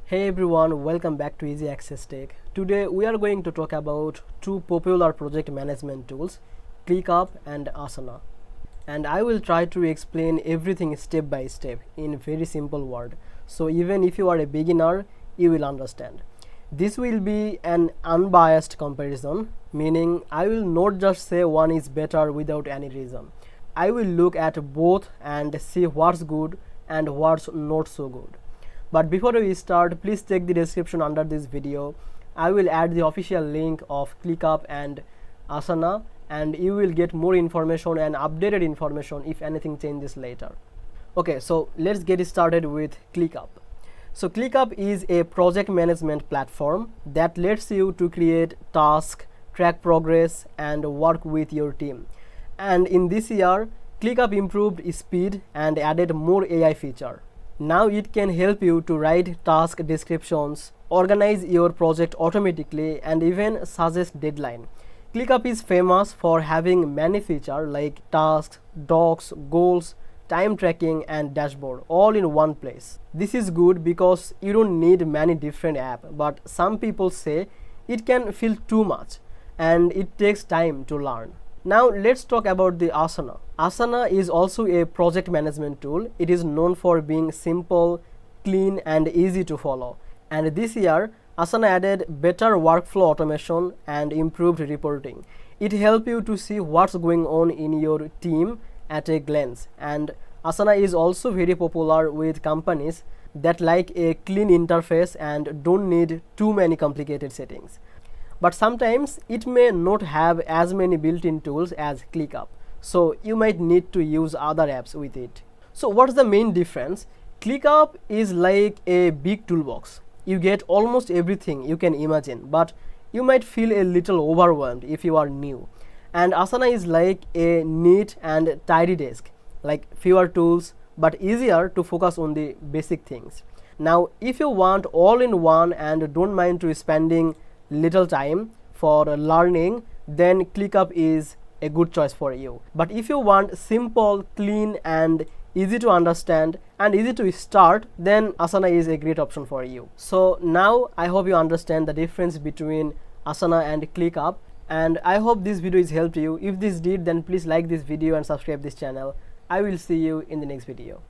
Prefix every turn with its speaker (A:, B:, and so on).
A: Hey everyone, welcome back to Easy Access Tech. Today we are going to talk about two popular project management tools, ClickUp and Asana. And I will try to explain everything step by step in very simple word. So even if you are a beginner, you will understand. This will be an unbiased comparison, meaning I will not just say one is better without any reason. I will look at both and see what's good and what's not so good. But before we start, please check the description under this video. I will add the official link of ClickUp and Asana, and you will get more information and updated information if anything changes later. Okay, so let's get started with ClickUp. So ClickUp is a project management platform that lets you to create tasks, track progress, and work with your team. And in this year, ClickUp improved speed and added more AI feature. Now it can help you to write task descriptions, organize your project automatically, and even suggest deadline. ClickUp is famous for having many features like tasks, docs, goals, time tracking, and dashboard all in one place. This is good because you don't need many different apps, but some people say it can feel too much and it takes time to learn. Now let's talk about the Asana. Asana is also a project management tool. It is known for being simple, clean, and easy to follow. And this year, Asana added better workflow automation and improved reporting. It helps you to see what's going on in your team at a glance. And Asana is also very popular with companies that like a clean interface and don't need too many complicated settings. But sometimes it may not have as many built-in tools as ClickUp, so you might need to use other apps with it. So what's the main difference? ClickUp is like a big toolbox. You get almost everything you can imagine, but you might feel a little overwhelmed if you are new. And Asana is like a neat and tidy desk, like fewer tools but easier to focus on the basic things. Now if you want all-in-one and don't mind to spending little time for learning, then ClickUp is a good choice for you. But if you want simple, clean, and easy to understand and easy to start, then Asana is a great option for you. So now I hope you understand the difference between Asana and ClickUp, and I hope this video has helped you. If this did, then please like this video and subscribe this channel. I will see you in the next video.